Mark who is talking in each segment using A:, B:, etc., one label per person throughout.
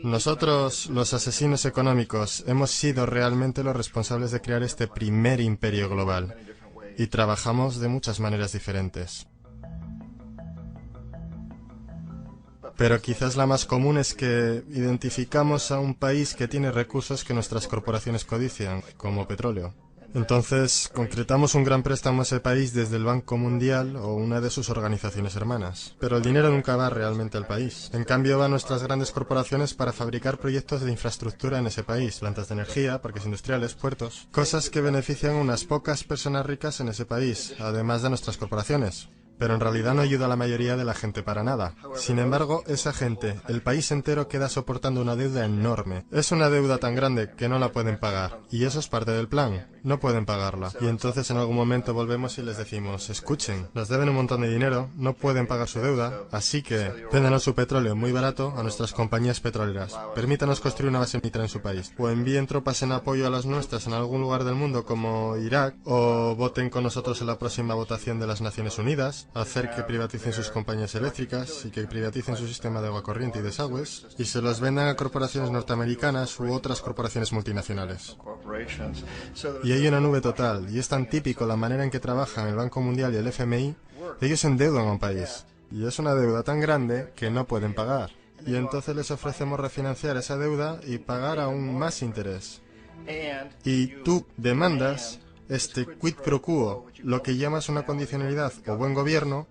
A: Nosotros, los asesinos económicos, hemos sido realmente los responsables de crear este primer imperio global, y trabajamos de muchas maneras diferentes. Pero quizás la más común es que identificamos a un país que tiene recursos que nuestras corporaciones codician, como petróleo. Entonces, concretamos un gran préstamo a ese país desde el Banco Mundial o una de sus organizaciones hermanas. Pero el dinero nunca va realmente al país. En cambio, va a nuestras grandes corporaciones para fabricar proyectos de infraestructura en ese país, plantas de energía, parques industriales, puertos, cosas que benefician a unas pocas personas ricas en ese país, además de nuestras corporaciones. Pero en realidad no ayuda a la mayoría de la gente para nada. Sin embargo, esa gente, el país entero, queda soportando una deuda enorme. Es una deuda tan grande que no la pueden pagar. Y eso es parte del plan. No pueden pagarla. Y entonces en algún momento volvemos y les decimos, escuchen, nos deben un montón de dinero, no pueden pagar su deuda, así que véndanos su petróleo muy barato a nuestras compañías petroleras. Permítanos construir una base militar en su país. O envíen tropas en apoyo a las nuestras en algún lugar del mundo como Irak. O voten con nosotros en la próxima votación de las Naciones Unidas. Hacer que privaticen sus compañías eléctricas y que privaticen su sistema de agua corriente y desagües y se los vendan a corporaciones norteamericanas u otras corporaciones multinacionales. Y hay una nube total, y es tan típico la manera en que trabajan el Banco Mundial y el FMI, ellos endeudan a un país. Y es una deuda tan grande que no pueden pagar. Y entonces les ofrecemos refinanciar esa deuda y pagar aún más interés. Y tú demandas este quid pro quo, lo que llamas una condicionalidad o buen gobierno,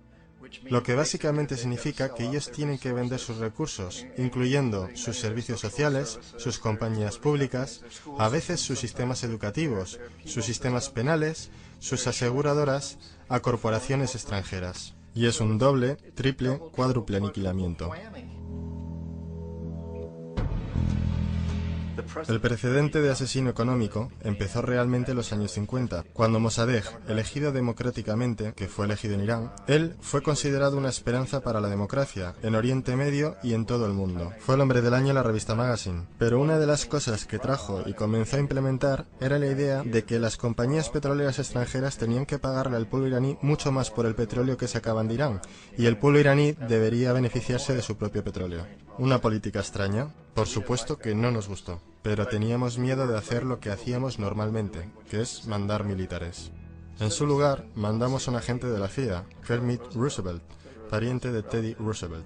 A: lo que básicamente significa que ellos tienen que vender sus recursos, incluyendo sus servicios sociales, sus compañías públicas, a veces sus sistemas educativos, sus sistemas penales, sus aseguradoras, a corporaciones extranjeras. Y es un doble, triple, cuádruple aniquilamiento. El precedente de asesino económico empezó realmente en los años 50, cuando Mossadegh, elegido democráticamente, que fue elegido en Irán, él fue considerado una esperanza para la democracia, en Oriente Medio y en todo el mundo. Fue el hombre del año en la revista Magazine. Pero una de las cosas que trajo y comenzó a implementar era la idea de que las compañías petroleras extranjeras tenían que pagarle al pueblo iraní mucho más por el petróleo que sacaban de Irán, y el pueblo iraní debería beneficiarse de su propio petróleo. Una política extraña, por supuesto que no nos gustó. Pero teníamos miedo de hacer lo que hacíamos normalmente, que es mandar militares. En su lugar, mandamos a un agente de la CIA, Kermit Roosevelt, pariente de Teddy Roosevelt.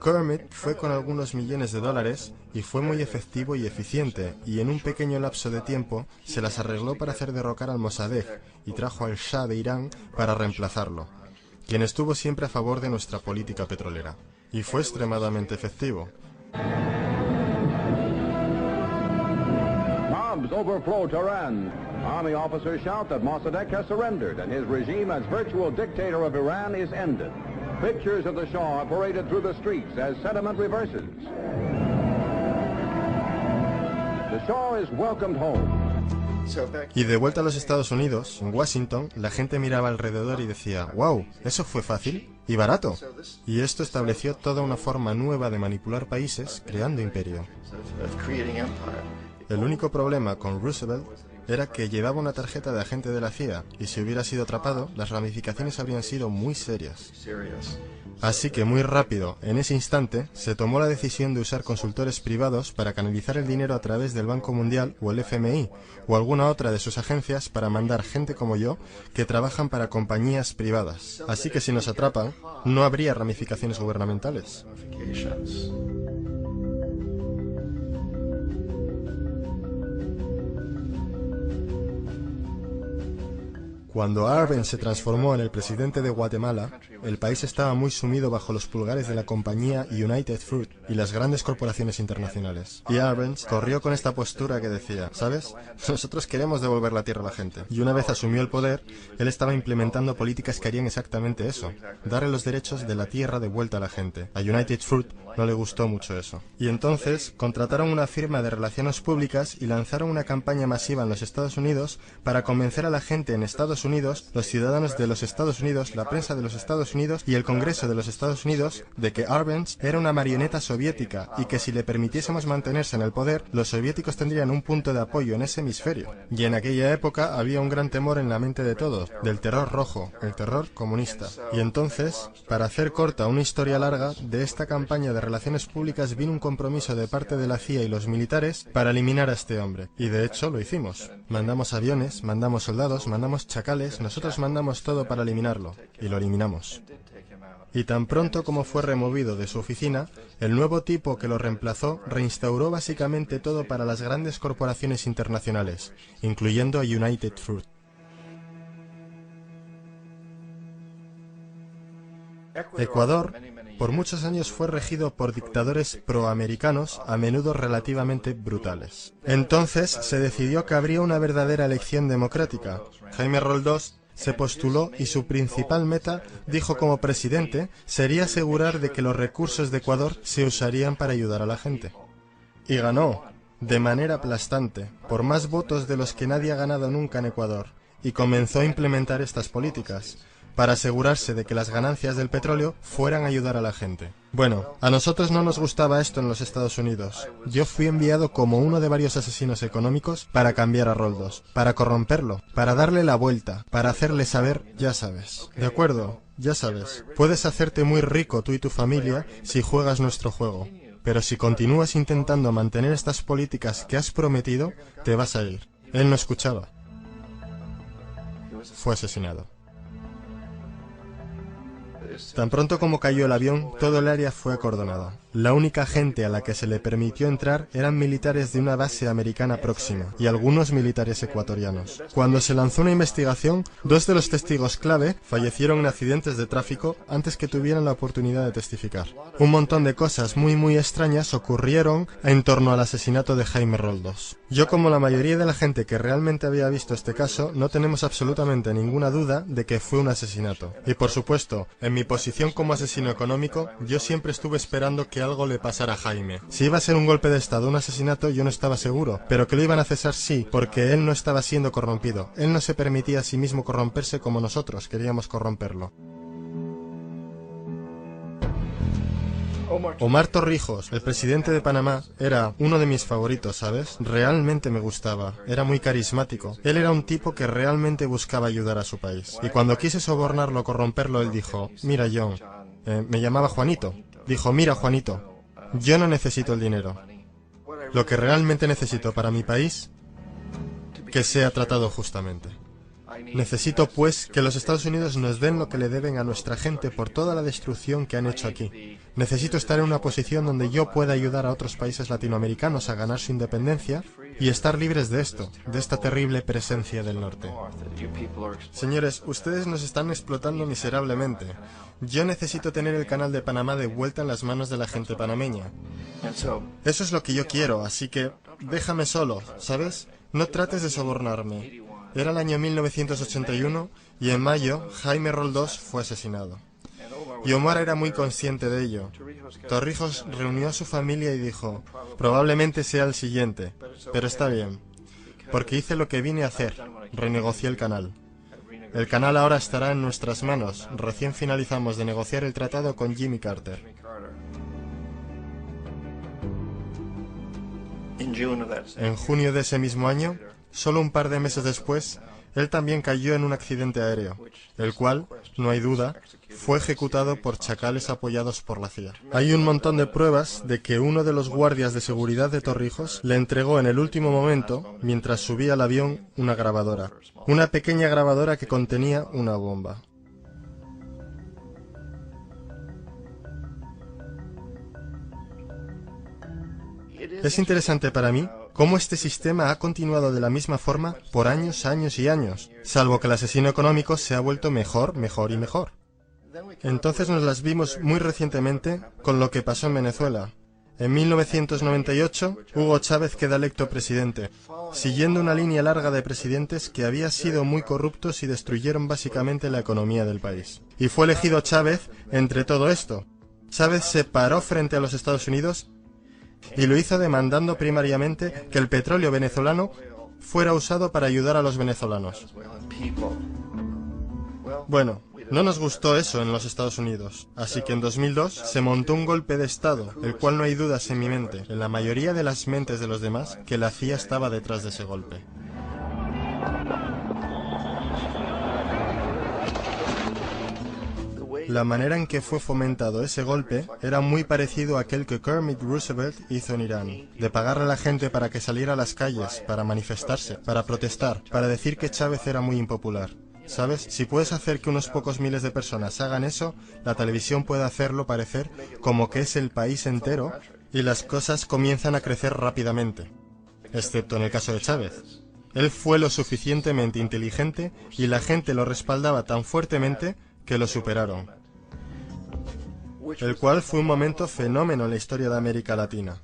A: Kermit fue con algunos millones de dólares y fue muy efectivo y eficiente, y en un pequeño lapso de tiempo se las arregló para hacer derrocar al Mossadegh y trajo al Shah de Irán para reemplazarlo, quien estuvo siempre a favor de nuestra política petrolera. Y fue extremadamente efectivo.
B: Bombs overflow Tehran. Army officers shout that Mossadegh has surrendered and his regime as virtual dictator of Iran is ended. Pictures of the Shah are paraded through the streets as sentiment reverses. The Shah is welcomed home.
A: Y de vuelta a los Estados Unidos, en Washington, la gente miraba alrededor y decía, wow, ¿eso fue fácil? Y barato. Y esto estableció toda una forma nueva de manipular países, creando imperio. El único problema con Roosevelt era que llevaba una tarjeta de agente de la CIA, y si hubiera sido atrapado, las ramificaciones habrían sido muy serias. Así que muy rápido, en ese instante, se tomó la decisión de usar consultores privados para canalizar el dinero a través del Banco Mundial o el FMI, o alguna otra de sus agencias para mandar gente como yo, que trabajan para compañías privadas. Así que si nos atrapan, no habría ramificaciones gubernamentales. Cuando Arbenz se transformó en el presidente de Guatemala, el país estaba muy sumido bajo los pulgares de la compañía United Fruit y las grandes corporaciones internacionales. Y Arbenz corrió con esta postura que decía, ¿sabes? Nosotros queremos devolver la tierra a la gente. Y una vez asumió el poder, él estaba implementando políticas que harían exactamente eso, darle los derechos de la tierra de vuelta a la gente. A United Fruit no le gustó mucho eso. Y entonces contrataron una firma de relaciones públicas y lanzaron una campaña masiva en los Estados Unidos para convencer a la gente en Estados Unidos, los ciudadanos de los Estados Unidos, la prensa de los Estados Estados Unidos y el Congreso de los Estados Unidos de que Arbenz era una marioneta soviética y que si le permitiésemos mantenerse en el poder, los soviéticos tendrían un punto de apoyo en ese hemisferio. Y en aquella época había un gran temor en la mente de todos, del terror rojo, el terror comunista. Y entonces, para hacer corta una historia larga, de esta campaña de relaciones públicas vino un compromiso de parte de la CIA y los militares para eliminar a este hombre. Y de hecho lo hicimos. Mandamos aviones, mandamos soldados, mandamos chacales, nosotros mandamos todo para eliminarlo. Y lo eliminamos. Y tan pronto como fue removido de su oficina, el nuevo tipo que lo reemplazó reinstauró básicamente todo para las grandes corporaciones internacionales, incluyendo a United Fruit. Ecuador, por muchos años fue regido por dictadores proamericanos, a menudo relativamente brutales. Entonces se decidió que habría una verdadera elección democrática. Jaime Roldós se postuló y su principal meta, dijo como presidente, sería asegurar de que los recursos de Ecuador se usarían para ayudar a la gente. Y ganó, de manera aplastante, por más votos de los que nadie ha ganado nunca en Ecuador, y comenzó a implementar estas políticas, para asegurarse de que las ganancias del petróleo fueran a ayudar a la gente. Bueno, a nosotros no nos gustaba esto en los Estados Unidos. Yo fui enviado como uno de varios asesinos económicos para cambiar a Roldós, para corromperlo, para darle la vuelta, para hacerle saber, ya sabes. ¿De acuerdo? Ya sabes. Puedes hacerte muy rico tú y tu familia si juegas nuestro juego. Pero si continúas intentando mantener estas políticas que has prometido, te vas a ir. Él no escuchaba. Fue asesinado. Tan pronto como cayó el avión, todo el área fue acordonada. La única gente a la que se le permitió entrar eran militares de una base americana próxima y algunos militares ecuatorianos. Cuando se lanzó una investigación, 2 de los testigos clave fallecieron en accidentes de tráfico antes que tuvieran la oportunidad de testificar. Un montón de cosas muy extrañas ocurrieron en torno al asesinato de Jaime Roldós. Yo, como la mayoría de la gente que realmente había visto este caso, no tenemos absolutamente ninguna duda de que fue un asesinato. Y por supuesto, en mi posición como asesino económico, yo siempre estuve esperando que algo le pasara a Jaime. Si iba a ser un golpe de estado o un asesinato, yo no estaba seguro, pero que lo iban a cesar sí, porque él no estaba siendo corrompido. Él no se permitía a sí mismo corromperse como nosotros queríamos corromperlo. Omar Torrijos, el presidente de Panamá, era uno de mis favoritos, ¿sabes? Realmente me gustaba, era muy carismático. Él era un tipo que realmente buscaba ayudar a su país. Y cuando quise sobornarlo o corromperlo, él dijo, mira John, me llamaba Juanito. Dijo, mira Juanito, yo no necesito el dinero. Lo que realmente necesito para mi país, que sea tratado justamente. Necesito, pues, que los Estados Unidos nos den lo que le deben a nuestra gente por toda la destrucción que han hecho aquí. Necesito estar en una posición donde yo pueda ayudar a otros países latinoamericanos a ganar su independencia y estar libres de esto, de esta terrible presencia del norte. Señores, ustedes nos están explotando miserablemente. Yo necesito tener el canal de Panamá de vuelta en las manos de la gente panameña. Eso es lo que yo quiero, así que déjame solo, ¿sabes? No trates de sobornarme. Era el año 1981 y en mayo Jaime Roldós fue asesinado. Y Omar era muy consciente de ello. Torrijos reunió a su familia y dijo, probablemente sea el siguiente, pero está bien, porque hice lo que vine a hacer, renegocié el canal. El canal ahora estará en nuestras manos, recién finalizamos de negociar el tratado con Jimmy Carter. En junio de ese mismo año, solo un par de meses después, él también cayó en un accidente aéreo, el cual, no hay duda, fue ejecutado por chacales apoyados por la CIA. Hay un montón de pruebas de que uno de los guardias de seguridad de Torrijos le entregó en el último momento, mientras subía al avión, una grabadora. Una pequeña grabadora que contenía una bomba. Es interesante para mí cómo este sistema ha continuado de la misma forma por años y años, salvo que el asesino económico se ha vuelto mejor y mejor. Entonces nos las vimos muy recientemente con lo que pasó en Venezuela. En 1998, Hugo Chávez queda electo presidente, siguiendo una línea larga de presidentes que había sido muy corruptos y destruyeron básicamente la economía del país. Y fue elegido Chávez entre todo esto. Chávez se paró frente a los Estados Unidos y lo hizo demandando primariamente que el petróleo venezolano fuera usado para ayudar a los venezolanos. Bueno, No nos gustó eso en los Estados Unidos, así que en 2002 se montó un golpe de Estado, el cual no hay dudas en mi mente, en la mayoría de las mentes de los demás, que la CIA estaba detrás de ese golpe. La manera en que fue fomentado ese golpe era muy parecido a aquel que Kermit Roosevelt hizo en Irán, de pagarle a la gente para que saliera a las calles, para manifestarse, para protestar, para decir que Chávez era muy impopular. ¿Sabes? Si puedes hacer que unos pocos miles de personas hagan eso, la televisión puede hacerlo parecer como que es el país entero y las cosas comienzan a crecer rápidamente. Excepto en el caso de Chávez. Él fue lo suficientemente inteligente y la gente lo respaldaba tan fuertemente que lo superaron. El cual fue un momento fenómeno en la historia de América Latina.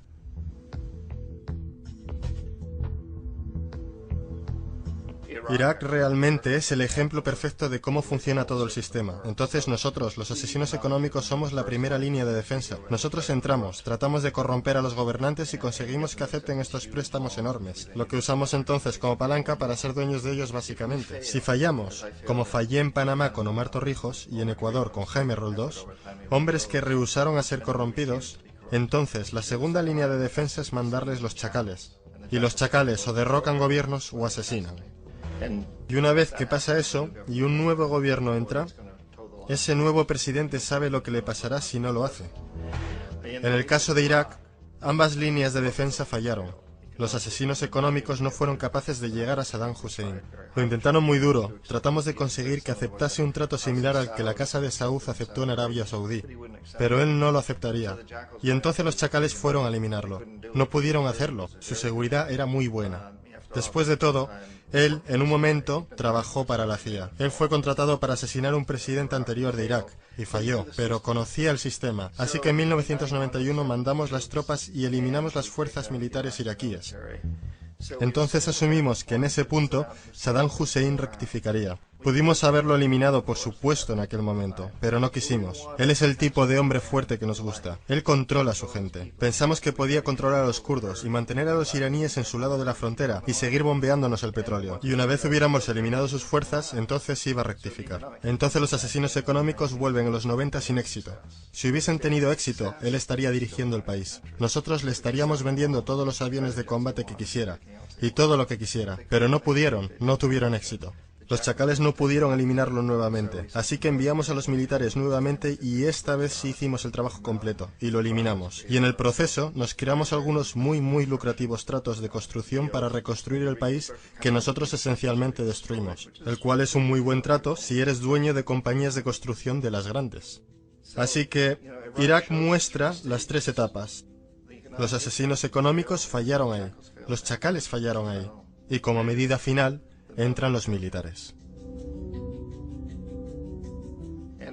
A: Irak realmente es el ejemplo perfecto de cómo funciona todo el sistema. Entonces nosotros, los asesinos económicos, somos la primera línea de defensa. Nosotros entramos, tratamos de corromper a los gobernantes y conseguimos que acepten estos préstamos enormes, lo que usamos entonces como palanca para ser dueños de ellos básicamente. Si fallamos, como fallé en Panamá con Omar Torrijos y en Ecuador con Jaime Roldós, hombres que rehusaron a ser corrompidos, entonces la segunda línea de defensa es mandarles los chacales. Y los chacales o derrocan gobiernos o asesinan. Y una vez que pasa eso, y un nuevo gobierno entra, ese nuevo presidente sabe lo que le pasará si no lo hace. En el caso de Irak, ambas líneas de defensa fallaron. Los asesinos económicos no fueron capaces de llegar a Saddam Hussein. Lo intentaron muy duro. Tratamos de conseguir que aceptase un trato similar al que la Casa de Saud aceptó en Arabia Saudí. Pero él no lo aceptaría. Y entonces los chacales fueron a eliminarlo. No pudieron hacerlo. Su seguridad era muy buena. Después de todo, él, en un momento, trabajó para la CIA. Él fue contratado para asesinar a un presidente anterior de Irak, y falló, pero conocía el sistema. Así que en 1991 mandamos las tropas y eliminamos las fuerzas militares iraquíes. Entonces asumimos que en ese punto Saddam Hussein rectificaría. Pudimos haberlo eliminado, por supuesto, en aquel momento, pero no quisimos. Él es el tipo de hombre fuerte que nos gusta. Él controla a su gente. Pensamos que podía controlar a los kurdos y mantener a los iraníes en su lado de la frontera y seguir bombeándonos el petróleo. Y una vez hubiéramos eliminado sus fuerzas, entonces iba a rectificar. Entonces los asesinos económicos vuelven en los 90 sin éxito. Si hubiesen tenido éxito, él estaría dirigiendo el país. Nosotros le estaríamos vendiendo todos los aviones de combate que quisiera y todo lo que quisiera, pero no pudieron, no tuvieron éxito. Los chacales no pudieron eliminarlo nuevamente, así que enviamos a los militares nuevamente y esta vez sí hicimos el trabajo completo, y lo eliminamos. Y en el proceso nos creamos algunos muy lucrativos tratos de construcción para reconstruir el país que nosotros esencialmente destruimos, el cual es un muy buen trato si eres dueño de compañías de construcción de las grandes. Así que Irak muestra las tres etapas. Los asesinos económicos fallaron ahí, los chacales fallaron ahí, y como medida final, entran los militares.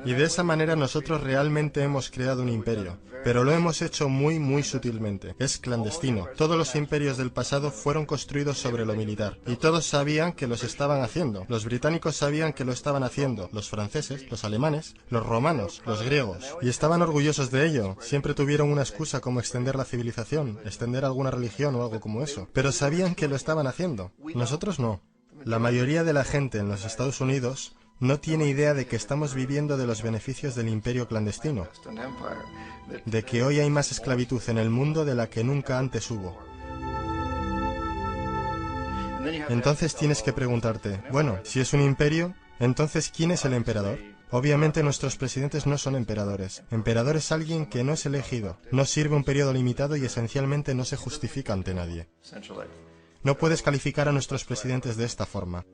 A: Y de esa manera nosotros realmente hemos creado un imperio, pero lo hemos hecho muy sutilmente. Es clandestino. Todos los imperios del pasado fueron construidos sobre lo militar, y todos sabían que los estaban haciendo. Los británicos sabían que lo estaban haciendo, los franceses, los alemanes, los romanos, los griegos, y estaban orgullosos de ello. Siempre tuvieron una excusa como extender la civilización, extender alguna religión o algo como eso, pero sabían que lo estaban haciendo. Nosotros no. La mayoría de la gente en los Estados Unidos no tiene idea de que estamos viviendo de los beneficios del imperio clandestino, de que hoy hay más esclavitud en el mundo de la que nunca antes hubo. Entonces tienes que preguntarte, bueno, si es un imperio, entonces ¿quién es el emperador? Obviamente nuestros presidentes no son emperadores. Emperador es alguien que no es elegido, no sirve un periodo limitado y esencialmente no se justifica ante nadie. No puedes calificar a nuestros presidentes de esta forma.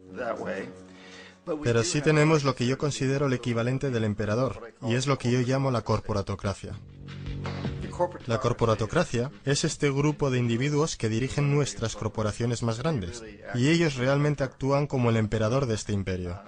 A: Pero sí tenemos lo que yo considero el equivalente del emperador, y es lo que yo llamo la corporatocracia. La corporatocracia es este grupo de individuos que dirigen nuestras corporaciones más grandes, y ellos realmente actúan como el emperador de este imperio.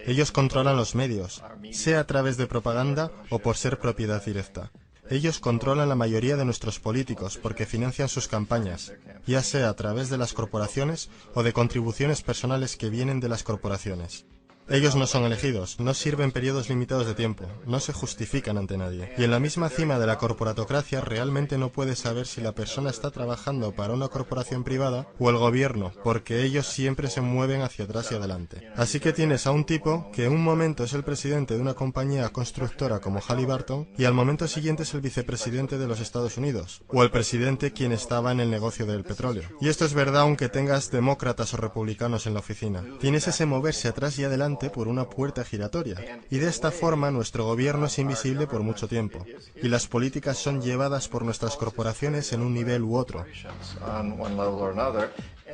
A: Ellos controlan los medios, sea a través de propaganda o por ser propiedad directa. Ellos controlan la mayoría de nuestros políticos porque financian sus campañas, ya sea a través de las corporaciones o de contribuciones personales que vienen de las corporaciones. Ellos no son elegidos, no sirven periodos limitados de tiempo, no se justifican ante nadie. Y en la misma cima de la corporatocracia realmente no puedes saber si la persona está trabajando para una corporación privada o el gobierno, porque ellos siempre se mueven hacia atrás y adelante. Así que tienes a un tipo que en un momento es el presidente de una compañía constructora como Halliburton y al momento siguiente es el vicepresidente de los Estados Unidos, o el presidente quien estaba en el negocio del petróleo. Y esto es verdad aunque tengas demócratas o republicanos en la oficina. Tienes ese moverse atrás y adelante por una puerta giratoria. Y de esta forma nuestro gobierno es invisible por mucho tiempo. Y las políticas son llevadas por nuestras corporaciones en un nivel u otro.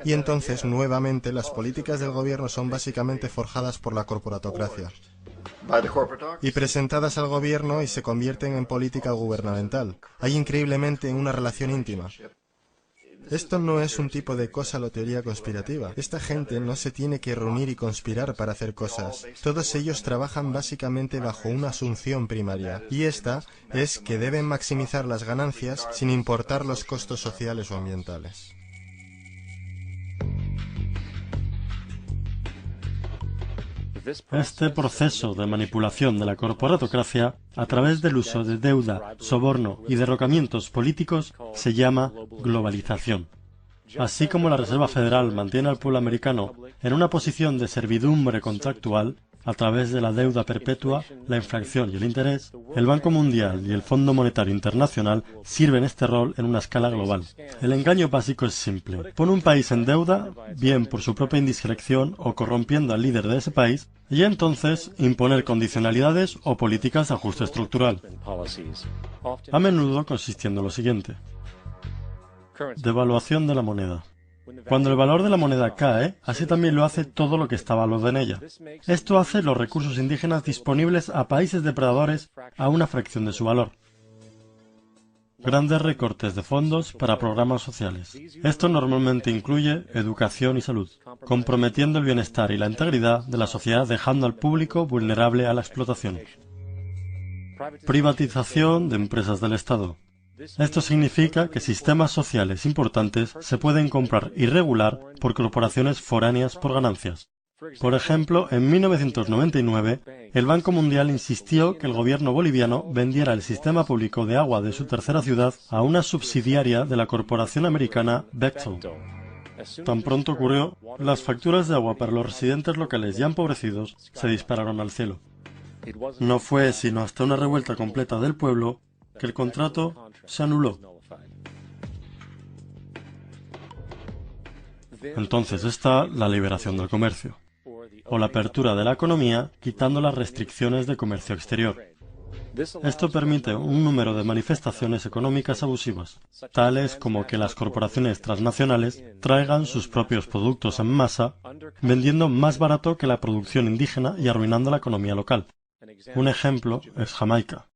A: Y entonces, nuevamente, las políticas del gobierno son básicamente forjadas por la corporatocracia y presentadas al gobierno y se convierten en política gubernamental. Hay increíblemente una relación íntima. Esto no es un tipo de cosa o teoría conspirativa. Esta gente no se tiene que reunir y conspirar para hacer cosas. Todos ellos trabajan básicamente bajo una asunción primaria, y esta es que deben maximizar las ganancias sin importar los costos sociales o ambientales.
C: Este proceso de manipulación de la corporatocracia a través del uso de deuda, soborno y derrocamientos políticos se llama globalización. Así como la Reserva Federal mantiene al pueblo americano en una posición de servidumbre contractual a través de la deuda perpetua, la inflación y el interés, el Banco Mundial y el Fondo Monetario Internacional sirven este rol en una escala global. El engaño básico es simple. Pone un país en deuda, bien por su propia indiscreción o corrompiendo al líder de ese país, y entonces imponer condicionalidades o políticas de ajuste estructural. A menudo consistiendo en lo siguiente: devaluación de la moneda. Cuando el valor de la moneda cae, así también lo hace todo lo que está valuado en ella. Esto hace los recursos indígenas disponibles a países depredadores a una fracción de su valor. Grandes recortes de fondos para programas sociales. Esto normalmente incluye educación y salud, comprometiendo el bienestar y la integridad de la sociedad, dejando al público vulnerable a la explotación. Privatización de empresas del Estado. Esto significa que sistemas sociales importantes se pueden comprar y regular por corporaciones foráneas por ganancias. Por ejemplo, en 1999, el Banco Mundial insistió que el gobierno boliviano vendiera el sistema público de agua de su tercera ciudad a una subsidiaria de la corporación americana Bechtel. Tan pronto ocurrió, las facturas de agua para los residentes locales ya empobrecidos se dispararon al cielo. No fue sino hasta una revuelta completa del pueblo que el contrato se anuló. Entonces está la liberación del comercio, o la apertura de la economía quitando las restricciones de comercio exterior. Esto permite un número de manifestaciones económicas abusivas, tales como que las corporaciones transnacionales traigan sus propios productos en masa, vendiendo más barato que la producción indígena y arruinando la economía local. Un ejemplo es Jamaica,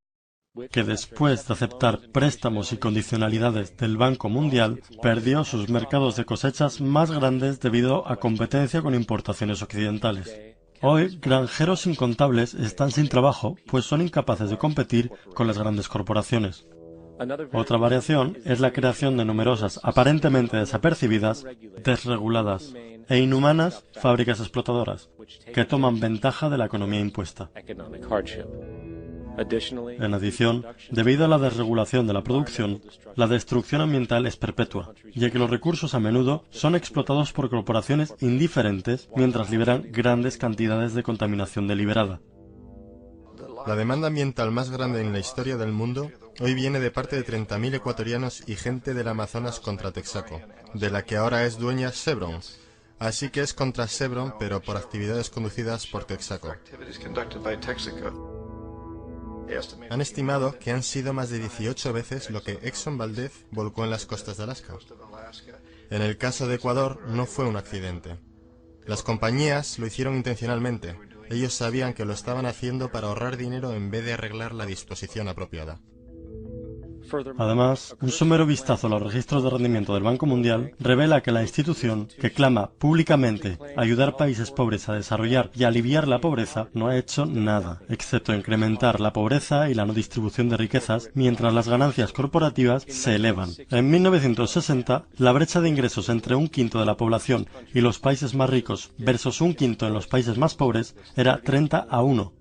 C: que después de aceptar préstamos y condicionalidades del Banco Mundial, perdió sus mercados de cosechas más grandes debido a competencia con importaciones occidentales. Hoy, granjeros incontables están sin trabajo, pues son incapaces de competir con las grandes corporaciones. Otra variación es la creación de numerosas, aparentemente desapercibidas, desreguladas e inhumanas fábricas explotadoras, que toman ventaja de la economía impuesta. En adición, debido a la desregulación de la producción, la destrucción ambiental es perpetua, ya que los recursos a menudo son explotados por corporaciones indiferentes mientras liberan grandes cantidades de contaminación deliberada.
A: La demanda ambiental más grande en la historia del mundo hoy viene de parte de 30.000 ecuatorianos y gente del Amazonas contra Texaco, de la que ahora es dueña Chevron. Así que es contra Chevron, pero por actividades conducidas por Texaco. Han estimado que han sido más de 18 veces lo que Exxon Valdez volcó en las costas de Alaska. En el caso de Ecuador no fue un accidente. Las compañías lo hicieron intencionalmente. Ellos sabían que lo estaban haciendo para ahorrar dinero en vez de arreglar la disposición apropiada.
C: Además, un somero vistazo a los registros de rendimiento del Banco Mundial revela que la institución, que clama públicamente ayudar a países pobres a desarrollar y aliviar la pobreza, no ha hecho nada, excepto incrementar la pobreza y la no distribución de riquezas, mientras las ganancias corporativas se elevan. En 1960, la brecha de ingresos entre un quinto de la población y los países más ricos versus un quinto en los países más pobres era 30-1.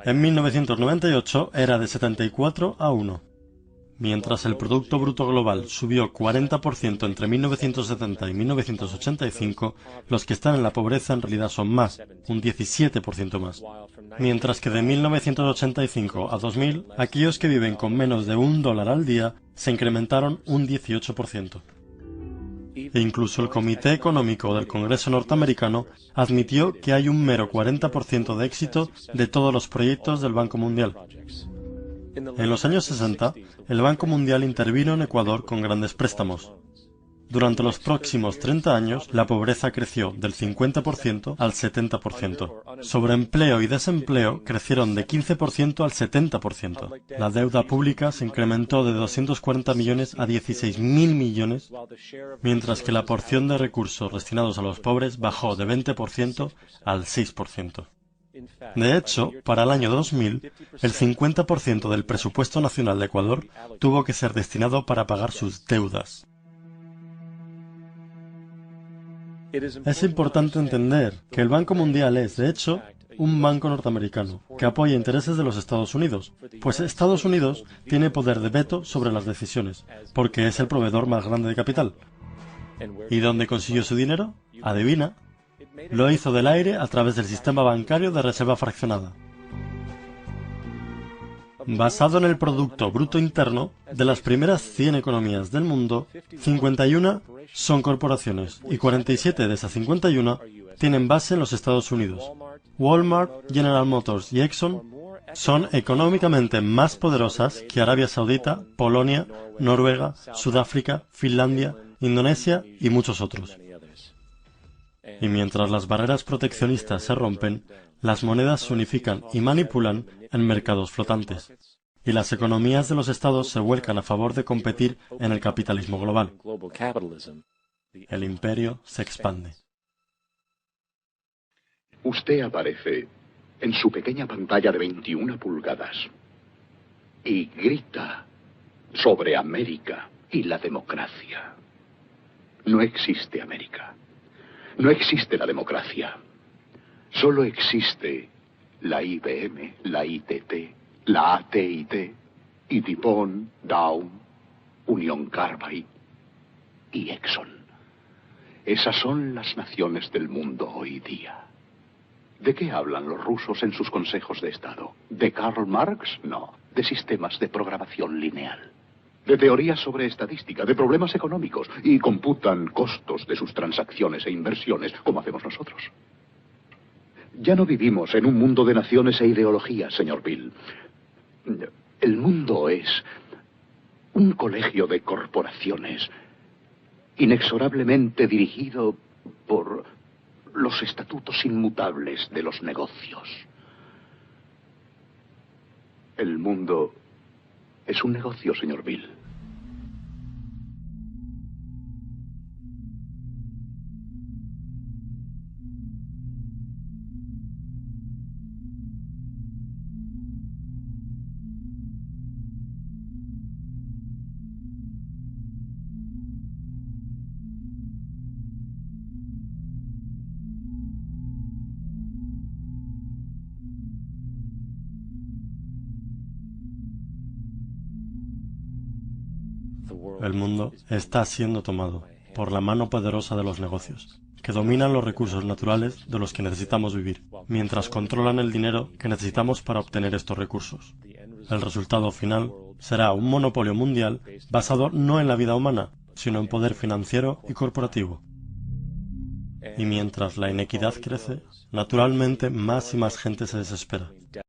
C: En 1998 era de 74-1. Mientras el Producto Bruto Global subió 40% entre 1970 y 1985, los que están en la pobreza en realidad son más, un 17% más. Mientras que de 1985 a 2000, aquellos que viven con menos de $1 al día se incrementaron un 18%. E incluso el Comité Económico del Congreso norteamericano admitió que hay un mero 40% de éxito de todos los proyectos del Banco Mundial. En los años 60, el Banco Mundial intervino en Ecuador con grandes préstamos. Durante los próximos 30 años, la pobreza creció del 50% al 70%. Sobreempleo y desempleo crecieron de 15% al 70%. La deuda pública se incrementó de 240 millones a 16.000 millones, mientras que la porción de recursos destinados a los pobres bajó de 20% al 6%. De hecho, para el año 2000, el 50% del presupuesto nacional de Ecuador tuvo que ser destinado para pagar sus deudas. Es importante entender que el Banco Mundial es, de hecho, un banco norteamericano que apoya intereses de los Estados Unidos, pues Estados Unidos tiene poder de veto sobre las decisiones, porque es el proveedor más grande de capital. ¿Y dónde consiguió su dinero? Adivina. Lo hizo del aire a través del sistema bancario de reserva fraccionada. Basado en el Producto Bruto Interno, de las primeras 100 economías del mundo, 51 son corporaciones y 47 de esas 51 tienen base en los Estados Unidos. Walmart, General Motors y Exxon son económicamente más poderosas que Arabia Saudita, Polonia, Noruega, Sudáfrica, Finlandia, Indonesia y muchos otros. Y mientras las barreras proteccionistas se rompen, las monedas se unifican y manipulan en mercados flotantes. Y las economías de los estados se vuelcan a favor de competir en el capitalismo global. El imperio se expande.
D: Usted aparece en su pequeña pantalla de 21 pulgadas y grita sobre América y la democracia. No existe América. No existe la democracia. Solo existe la IBM, la ITT, la AT&T, y DuPont, Dow, Union Carbide y Exxon. Esas son las naciones del mundo hoy día. ¿De qué hablan los rusos en sus consejos de Estado? ¿De Karl Marx? No. De sistemas de programación lineal. De teorías sobre estadística, de problemas económicos, y computan costos de sus transacciones e inversiones, como hacemos nosotros. Ya no vivimos en un mundo de naciones e ideologías, señor Bill. El mundo es un colegio de corporaciones, inexorablemente dirigido por los estatutos inmutables de los negocios. El mundo es un negocio, señor Bill.
C: El mundo está siendo tomado por la mano poderosa de los negocios, que dominan los recursos naturales de los que necesitamos vivir, mientras controlan el dinero que necesitamos para obtener estos recursos. El resultado final será un monopolio mundial basado no en la vida humana, sino en poder financiero y corporativo. Y mientras la inequidad crece, naturalmente más y más gente se desespera.